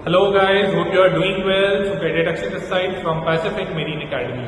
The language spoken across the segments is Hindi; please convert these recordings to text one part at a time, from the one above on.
Hello guys, hope you are doing well. So Cadet Akshay this side from Pacific Marine Academy.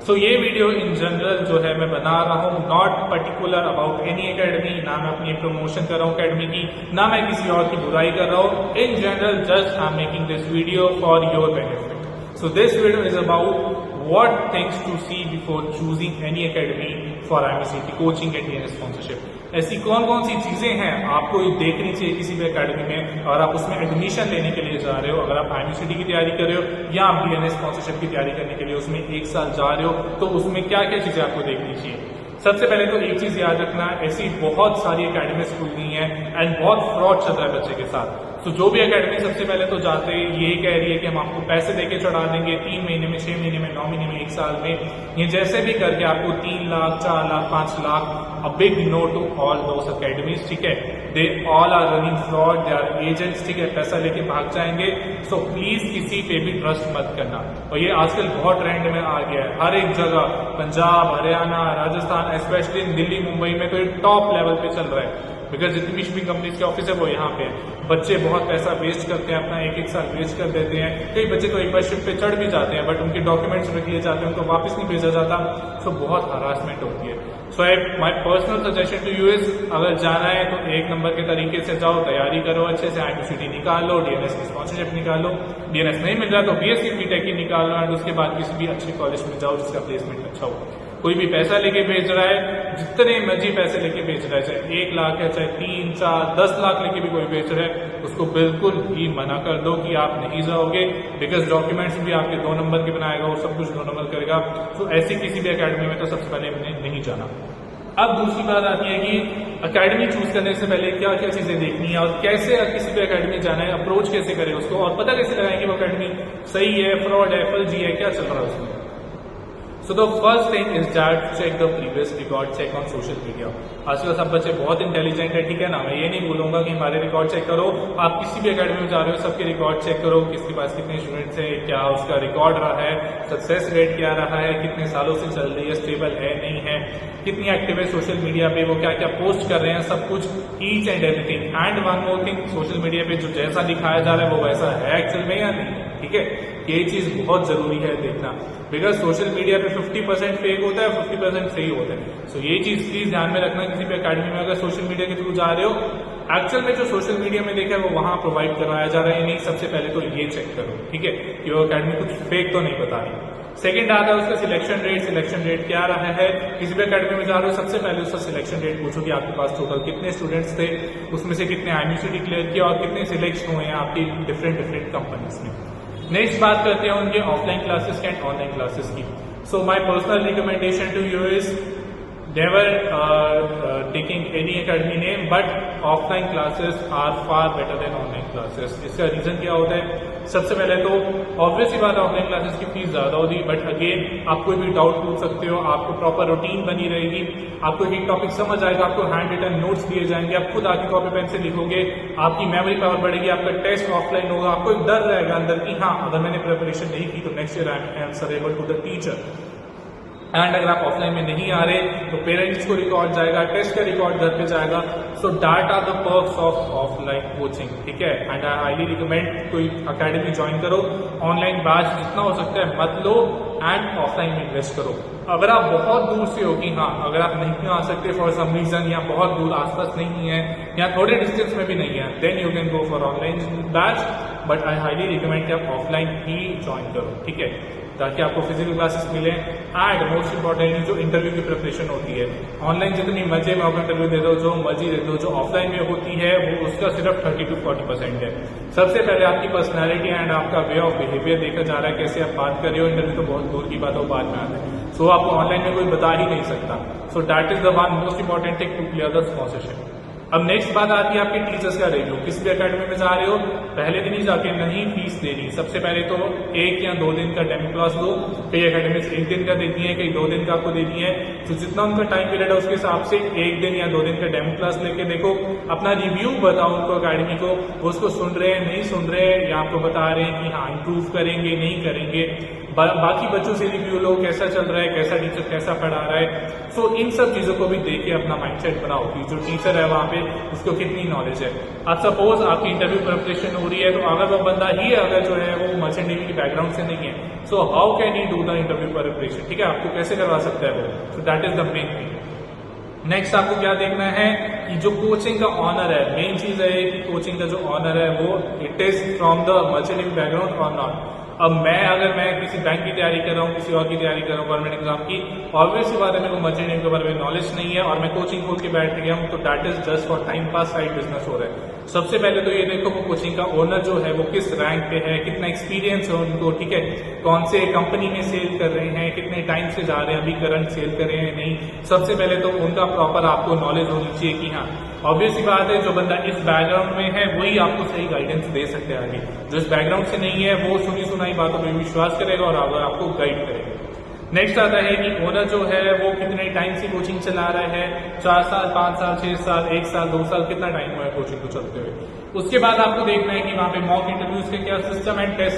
So ये वीडियो इन जनरल जो है मैं बना रहा हूँ not particular about any academy, ना मैं अपनी प्रमोशन कर रहा हूँ एकेडमी की, ना मैं किसी और की बुराई कर रहा हूँ. In general just I am making this video for your benefit. So this video is about what things to see before choosing any academy for IMCT coaching and DNS sponsorship. ऐसी कौन कौन सी चीजें हैं आपको देखनी चाहिए किसी भी एकेडमी में, और आप उसमें एडमिशन लेने के लिए जा रहे हो, अगर आप IMCT की तैयारी कर रहे हो या आप DNS स्पॉन्सरशिप की तैयारी करने के लिए उसमें एक साल जा रहे हो, तो उसमें क्या क्या चीजें आपको देखनी चाहिए. सबसे पहले तो एक चीज याद रखना, ऐसी बहुत सारी एकेडमीज खुल गई हैं एंड बहुत फ्रॉड चल रहा है बच्चे के साथ. तो जो भी एकेडमी सबसे पहले तो जाते ये कह रही है कि हम आपको पैसे देके चढ़ा देंगे 3 महीने में, 6 महीने में, 9 महीने में, 1 साल में, ये जैसे भी करके आपको 3 lakh, 4 lakh, 5 lakh. A big no to all those academies. ठीक है, they all are running fraud, they are agents. ठीक है, पैसा लेके भाग जाएंगे. सो प्लीज किसी पे भी ट्रस्ट मत करना. और ये आजकल बहुत ट्रेंड में आ गया है हर एक जगह, पंजाब, हरियाणा, राजस्थान, स्पेशली दिल्ली, मुंबई में तो ये टॉप लेवल पे चल रहा है. बिकॉज जितनी भी शिपिंग कंपनीज के ऑफिस है वो यहाँ पे. बच्चे बहुत पैसा वेस्ट करते हैं, अपना एक साल वेस्ट कर देते हैं. कई बच्चे तो एक बार शिप पे चढ़ भी जाते हैं बट उनके डॉक्यूमेंट्स रख लिए जाते हैं, उनको वापस नहीं भेजा जाता. सो बहुत हरासमेंट होती है. So my personal suggestion to you is, अगर जाना है तो एक नंबर के तरीके से जाओ, तैयारी करो अच्छे से, IMCT निकाल लो, DNS की स्पॉन्सरशिप निकाल लो. DNS नहीं मिल रहा तो BSc BTech की निकाल लो एंड उसके बाद किसी भी अच्छे कॉलेज में जाओ जिसका प्लेसमेंट अच्छा हो. कोई भी पैसा लेके भेज रहा है, जितने मर्जी पैसे लेके भेज रहा है, चाहे 1 लाख है, चाहे 3, 4, 10 लाख लेके भी कोई भेज रहा है, उसको बिल्कुल ही मना कर दो कि आप नहीं जाओगे. बिकॉज डॉक्यूमेंट्स भी आपके 2 नंबर के बनाएगा, वो सब कुछ 2 नंबर करेगा. तो ऐसी किसी भी एकेडमी में तो सबसे पहले नहीं जाना. अब दूसरी बात आती है कि एकेडमी चूज करने से पहले क्या क्या चीजें देखनी है और कैसे किसी भी एकेडमी जाना है, अप्रोच कैसे करें उसको, और पता कैसे लगाएंगे वो एकेडमी सही है, फ्रॉड है, फर्जी है, क्या चल रहा है उसमें. So the first thing is that check the previous record, check on social media. आजकल सब बच्चे बहुत इंटेलिजेंट है, ठीक है ना. मैं ये नहीं बोलूंगा कि हमारे रिकॉर्ड चेक करो. आप किसी भी एकेडमी में जा रहे हो सबके रिकॉर्ड चेक करो, किसके पास कितने स्टूडेंट्स हैं, क्या उसका रिकॉर्ड रहा है, सक्सेस रेट क्या रहा है, कितने सालों से चल रही है, स्टेबल है नहीं है, कितनी एक्टिव है सोशल मीडिया पे, वो क्या क्या पोस्ट कर रहे हैं, सब कुछ, each and everything. And one more thing, social media पे जो जैसा दिखाया जा रहा है वो वैसा है एक्चुअल में या नहीं. ठीक है, ये चीज बहुत जरूरी है देखना. बिकॉज सोशल मीडिया पे 50% फेक होता है, 50% सही होता है. सो ये चीज प्लीज ध्यान में रखना किसी भी एकेडमी में अगर सोशल मीडिया के थ्रू जा रहे हो, एक्चुअल में जो सोशल मीडिया में देखा है वो वहां प्रोवाइड करवाया जा रहा है नहीं. सबसे पहले तो ये चेक करो, ठीक है, कि वो एकेडमी कुछ फेक तो नहीं बता रही. सेकंड आता है उसका सिलेक्शन रेट. सिलेक्शन रेट क्या रहा है, किसी भी एकेडमी में जा रहे हो सबसे पहले उसका सिलेक्शन रेट पूछो कि आपके पास टोटल कितने स्टूडेंट्स थे, उसमें से कितने IMCT क्लियर किया और कितने सिलेक्ट हुए हैं आपकी डिफरेंट कंपनीज में. नेक्स्ट बात करते हैं उनके offline classes and online classes की. So my personal recommendation to you is never taking any academy name, but offline classes are far better than online classes. इसका रीजन क्या होता है, सबसे पहले तो ऑब्वियस ही बात है ऑफलाइन क्लासेस की फीस ज्यादा होती है, बट अगेन आप कोई भी डाउट पूछ सकते हो, आपको प्रॉपर रूटीन बनी रहेगी, आपको एक टॉपिक समझ आएगा, आपको हैंड रिटन नोट्स दिए जाएंगे, आप खुद आके कॉपी पेन से लिखोगे, आपकी मेमोरी पावर बढ़ेगी, आपका टेस्ट ऑफलाइन होगा, आपको एक डर रहेगा अंदर की हाँ अगर मैंने प्रिपरेशन नहीं की तो next year I am answerable to the teacher. And अगर आप ऑफलाइन में नहीं आ रहे तो पेरेंट्स को रिकॉर्ड जाएगा, टेस्ट का रिकॉर्ड घर पे जाएगा. So that are the perks of offline coaching. ठीक है, एंड आई हाईली रिकमेंड कोई अकेडमी ज्वाइन करो. ऑनलाइन बैच जितना हो सकता है मत लो एंड ऑफलाइन में इन्वेस्ट करो. अगर आप बहुत दूर से हो कि हाँ अगर आप नहीं आ सकते फॉर सम रीजन, या बहुत दूर आसपास नहीं है या थोड़े डिस्टेंस में भी नहीं है, then you can go for online batch. But I highly recommend कि आप ऑफलाइन ही ज्वाइन करो, ठीक है, ताकि आपको फिजिकल क्लासेस मिले. एंड मोस्ट इंपॉर्टेंटली जो इंटरव्यू की प्रिपरेशन होती है, ऑनलाइन जितनी मर्जी में आप इंटरव्यू दे दो, जो मर्जी दे दो, जो ऑफलाइन में होती है वो उसका सिर्फ 30 to 40% है. सबसे पहले आपकी पर्सनैलिटी एंड आपका वे ऑफ बिहेवियर देखा जा रहा है, कैसे आप बात कर रहे हो. इंटरव्यू तो बहुत दूर की बात है, वो बाद में आता है. सो आपको ऑनलाइन में कोई बता ही नहीं सकता. So that is the one most important thing to clear the sponsorship. अब नेक्स्ट बात आती है आपके टीचर्स का रिव्यू. किसी भी एकेडमी में जा रहे हो पहले दिन ही जाके नहीं फीस देनी. सबसे पहले तो 1 या 2 दिन का डेमो क्लास लो. कई एकेडमी 1 दिन का देती है, कई 2 दिन का आपको देती है. तो जितना उनका टाइम पीरियड है उसके हिसाब से 1 दिन या 2 दिन का डेमो क्लास लेके देखो, अपना रिव्यू बताओ उनको एकेडमी को, वो उसको सुन रहे हैं नहीं सुन रहे हैं, या आपको बता रहे हैं कि हाँ इंप्रूव करेंगे नहीं करेंगे. बाकी बच्चों से रिव्यू लो, कैसा चल रहा है, कैसा टीचर कैसा पढ़ा रहा है। सो इन सब चीजों को भी देख के अपना माइंडसेट बनाओ कि जो टीचर है वहाँ पे उसको कितनी नॉलेज है। अब सपोज आपकी इंटरव्यू प्रिपरेशन हो रही है, तो अगर वो बंदा ही अगर जो है वो मर्चेंट नेवी की बैकग्राउंड से नहीं है, so how can he do the interview preparation, ठीक है, आपको कैसे करवा सकता है वो। सो that is the main thing. Next आपको क्या देखना है कि जो कोचिंग का ऑनर है, मेन चीज है कि कोचिंग का जो ऑनर है वो it is from the merchant navy background और नॉट। अब अगर मैं किसी बैंक की तैयारी कर रहा हूँ, किसी और की तैयारी कर रहा हूँ, गवर्नमेंट एग्जाम की, ऑब्वियस सी बात है मेरे को मर्चेंट नेवी के बारे में नॉलेज नहीं है और मैं कोचिंग खोल के बैठ गया हूँ, तो that is just for time pass, side business हो रहा है। सबसे पहले तो ये देखो वो कोचिंग का ओनर जो है वो किस रैंक पे है, कितना एक्सपीरियंस है उनको, ठीक है, कौन से कंपनी में सेल कर रहे हैं, कितने टाइम से जा रहे हैं, अभी करंट सेल कर रहे हैं नहीं। सबसे पहले तो उनका प्रॉपर आपको नॉलेज होनी चाहिए कि हाँ, ऑब्वियस सी बात है जो बंदा इस बैकग्राउंड में है वही आपको सही गाइडेंस दे सकते हैं आगे। जो इस बैकग्राउंड से नहीं है वो सुनी सुनाई बातों पर विश्वास करेगा और आपको गाइड करेगा। नेक्स्ट आता है कि ओनर जो है वो कितने टाइम से कोचिंग चला रहा है, 4 साल, 5 साल, 6 साल, 1 साल, 2 साल, कितना टाइम हुआ है कोचिंग को चलते हुए। उसके बाद आपको देखना है कि वहाँ पे मॉक इंटरव्यूज के क्या सिस्टम है, टेस्ट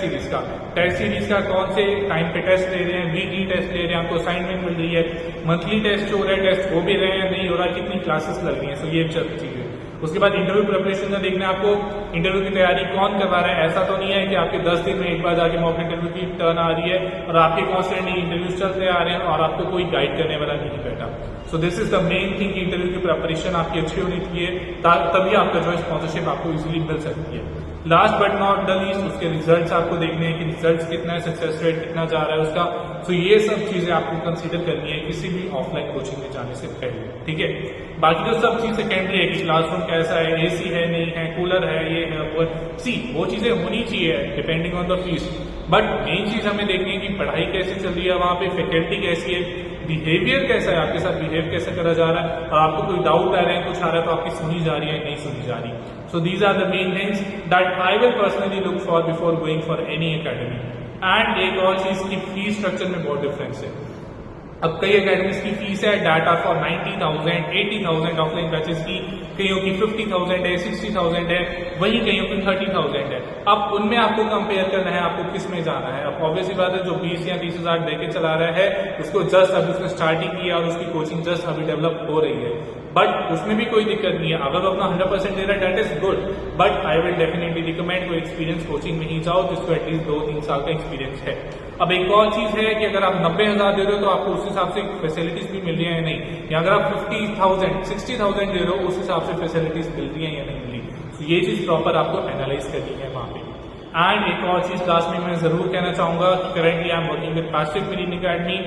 सीरीज का कौन से टाइम पे टेस्ट ले रहे हैं, वीकली टेस्ट ले रहे हैं, आपको असाइनमेंट मिल रही है, मंथली टेस्ट हो रहा है, टेस्ट हो भी रहे हैं, नहीं हो रहा है, कितनी क्लासेस लग रही है। सो ये सब चीजें। उसके बाद इंटरव्यू प्रिपरेशन का देखना है आपको, इंटरव्यू की तैयारी कौन करवा रहा है। ऐसा तो नहीं है कि आपके 10 दिन में एक बार जाके मॉक इंटरव्यू की टर्न आ रही है और आपके कॉन्स्टेंटली इंटरव्यूज चलते आ रहे हैं और आपको कोई गाइड करने वाला नहीं बैठा। So this is the main thing, interview की प्रिपरेशन आपकी अच्छी होनी चाहिए, तभी आपका जो स्पॉन्सरशिप आपको इजीली मिल सकती है। Last but not the least, उसके रिजल्ट्स आपको देखने हैं कि रिजल्ट्स कितना है, सक्सेस रेट कितना जा रहा है उसका। सो ये सब चीजें आपको कंसीडर करनी है किसी भी ऑफलाइन कोचिंग में जाने से पहले, ठीक है। बाकी तो सब चीज सेकेंडरी है कि क्लासरूम कैसा है, एसी है नहीं है, कूलर है, ये है वो, वो चीजें होनी चाहिए depending on the fees. But main चीज हमें देखनी है कि पढ़ाई कैसी चल रही है वहां पे, फैकल्टी कैसी है, बिहेवियर कैसा है, आपके साथ बिहेव कैसे करा जा रहा है, और आपको कोई डाउट आ रहा है, कुछ आ रहा है तो आपकी सुनी जा रही है नहीं सुनी जा रही। So these are the main things that I will personally look for before going for any academy. And एक और चीज की फीस स्ट्रक्चर में बहुत डिफरेंस है। अब कई अकेडमीज की फीस है डाटा फॉर 90,000, 80,000 ऑफलाइन बैचेस की, कईयों की 50,000 है, 60,000 है, वही कईयों की 30,000 है। अब उनमें आपको कंपेयर करना है, आपको किस में जाना है। अब ऑब्वियसली बात है जो 20 या 30,000 देके चला रहा है उसको जस्ट अभी उसने स्टार्टिंग किया और उसकी कोचिंग जस्ट अभी डेवलप हो रही है, बट उसमें भी कोई दिक्कत नहीं है। अगर वो अपना 100% दे रहा है that is good, but I will definitely recommend कोई एक्सपीरियंस कोचिंग में ही जाओ जिसको एटलीस्ट 2-3 साल का एक्सपीरियंस है। अब एक और चीज है कि अगर आप 90,000 दे रहे हो तो आपको उस हिसाब से फैसिलिटीज भी मिल रही है या नहीं, या अगर आप 50,000, 60,000 दे रहे हो उस हिसाब से फैसिलिटीज मिल रही है या नहीं मिल रही। तो ये चीज प्रॉपर आपको एनालाइज करनी है वहां पे। एंड एक और चीज लास्ट में मैं जरूर कहना चाहूंगा कि currently I am working with Pacific Marine academy,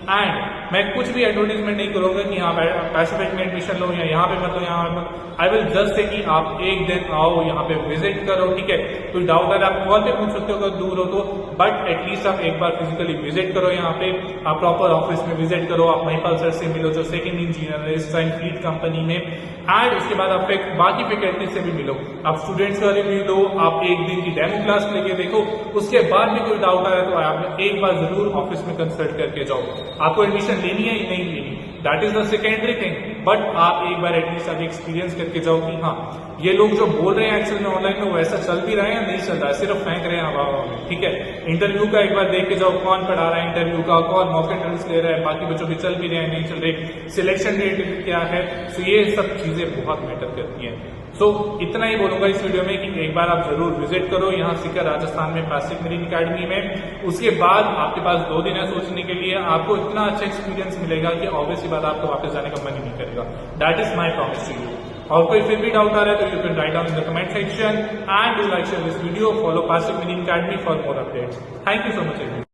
and मैं कुछ भी एडवर्टीजमेंट नहीं करूंगा कि यहाँ पैसिफिक में एडमिशन लो या यहाँ पे मतलब यहाँ आई विल जस्ट से कि आप एक दिन आओ यहाँ पे विजिट करो, ठीक है। कोई डाउट है आप कॉल पे पूछ सकते हो अगर दूर हो तो, बट एटलीस्ट आप एक बार फिजिकली विजिट करो यहाँ पे, आप प्रॉपर ऑफिस में विजिट करो, आप महिपाल सर से मिलो जो सेकंड इंजीनियर है इस टाइम फ्लीट कंपनी में, एंड उसके बाद आप बाकी फैकल्टी से भी मिलो, आप स्टूडेंट्स का रिव्यू लो, आप एक दिन की डेमो क्लास लेके देखो, उसके बाद भी कोई डाउट आया तो आप एक बार जरूर ऑफिस में कंसल्ट करके जाओ। आपको एडमिशन लेनी है या नहीं लेनी, that is the secondary thing, but आप एक बार एटलीस्ट अभी एक्सपीरियंस करके जाओ कि हाँ ये लोग जो बोल रहे हैं एक्चुअल में ऑनलाइन में वैसा चल भी रहा है या नहीं चल रहा है, सिर्फ फेंक रहे हैं हवा में, ठीक है। इंटरव्यू का एक बार देख के जाओ, कौन पढ़ा रहा है इंटरव्यू का, कौन मॉक इंटरव्यूज ले रहा है, बाकी बच्चों के चल भी रहे हैं नहीं चल रहे, सिलेक्शन रेट क्या है। सो ये सब चीजें बहुत मैटर करती हैं। सो इतना ही बोलूंगा इस वीडियो में कि एक बार आप जरूर विजिट करो यहाँ सीकर राजस्थान में पैसिफिक मेरीन एकेडमी में। उसके बाद आपके पास 2 दिन है सोचने के लिए, आपको इतना अच्छा एक्सपीरियंस मिलेगा कि ऑब्वियसली बात आपको वापस जाने का मन ही नहीं करेगा। That is my promise to you. और कोई फिर भी डाउट आ रहा है तो you can write down in the comment section and do like share this video, follow Pacific Marine Academy for more updates. Thank you so much.